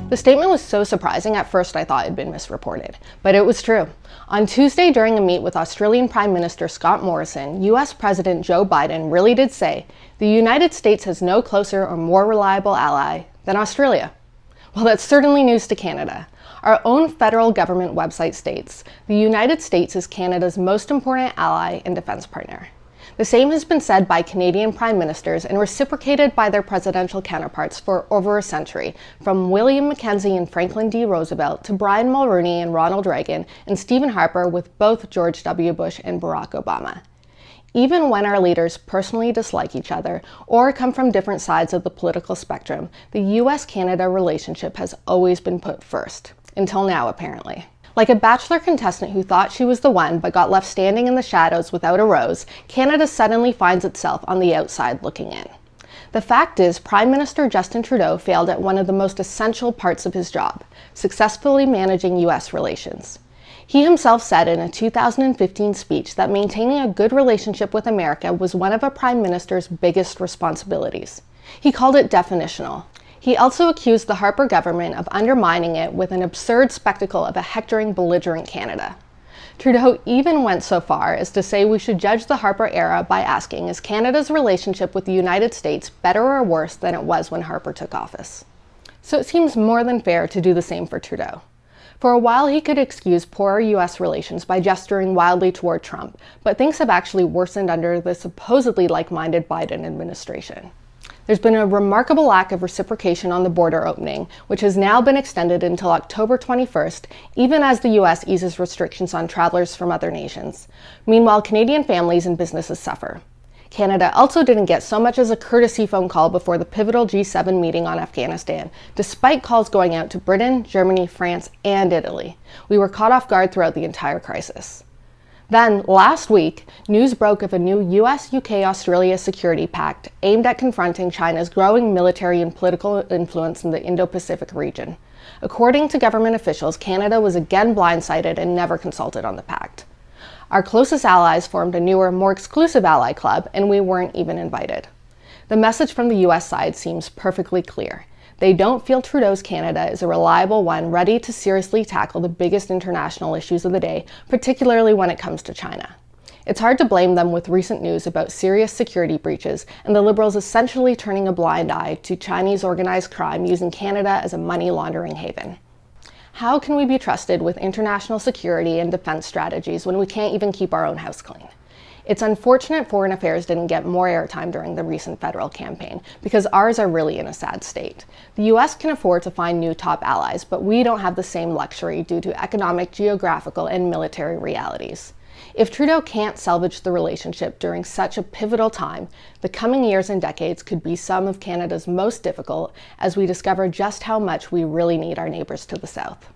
The statement was so surprising, at first I thought it had been misreported, but it was true. On Tuesday, during a meet with Australian Prime Minister Scott Morrison, US President Joe Biden really did say, "The United States has no closer or more reliable ally than Australia." Well, that's certainly news to Canada. Our own federal government website states, "The United States is Canada's most important ally and defense partner." The same has been said by Canadian prime ministers and reciprocated by their presidential counterparts for over a century, from William Mackenzie and Franklin D. Roosevelt to Brian Mulroney and Ronald Reagan and Stephen Harper with both George W. Bush and Barack Obama. Even when our leaders personally dislike each other or come from different sides of the political spectrum, the US-Canada relationship has always been put first. Until now, apparently. Like a Bachelor contestant who thought she was the one but got left standing in the shadows without a rose, Canada suddenly finds itself on the outside looking in. The fact is, Prime Minister Justin Trudeau failed at one of the most essential parts of his job, successfully managing US relations. He himself said in a 2015 speech that maintaining a good relationship with America was one of a prime minister's biggest responsibilities. He called it definitional. He also accused the Harper government of undermining it with an absurd spectacle of a hectoring, belligerent Canada. Trudeau even went so far as to say we should judge the Harper era by asking, is Canada's relationship with the United States better or worse than it was when Harper took office? So it seems more than fair to do the same for Trudeau. For a while, he could excuse poorer US relations by gesturing wildly toward Trump, but things have actually worsened under the supposedly like-minded Biden administration. There's been a remarkable lack of reciprocation on the border opening, which has now been extended until October 21st, even as the US eases restrictions on travelers from other nations. Meanwhile, Canadian families and businesses suffer. Canada also didn't get so much as a courtesy phone call before the pivotal G7 meeting on Afghanistan, despite calls going out to Britain, Germany, France, and Italy. We were caught off guard throughout the entire crisis. Then, last week, news broke of a new US-UK-Australia security pact aimed at confronting China's growing military and political influence in the Indo-Pacific region. According to government officials, Canada was again blindsided and never consulted on the pact. Our closest allies formed a newer, more exclusive ally club, and we weren't even invited. The message from the US side seems perfectly clear. They don't feel Trudeau's Canada is a reliable one ready to seriously tackle the biggest international issues of the day, particularly when it comes to China. It's hard to blame them with recent news about serious security breaches and the Liberals essentially turning a blind eye to Chinese organized crime using Canada as a money laundering haven. How can we be trusted with international security and defense strategies when we can't even keep our own house clean? It's unfortunate foreign affairs didn't get more airtime during the recent federal campaign, because ours are really in a sad state. The US can afford to find new top allies, but we don't have the same luxury due to economic, geographical, and military realities. If Trudeau can't salvage the relationship during such a pivotal time, the coming years and decades could be some of Canada's most difficult as we discover just how much we really need our neighbors to the south.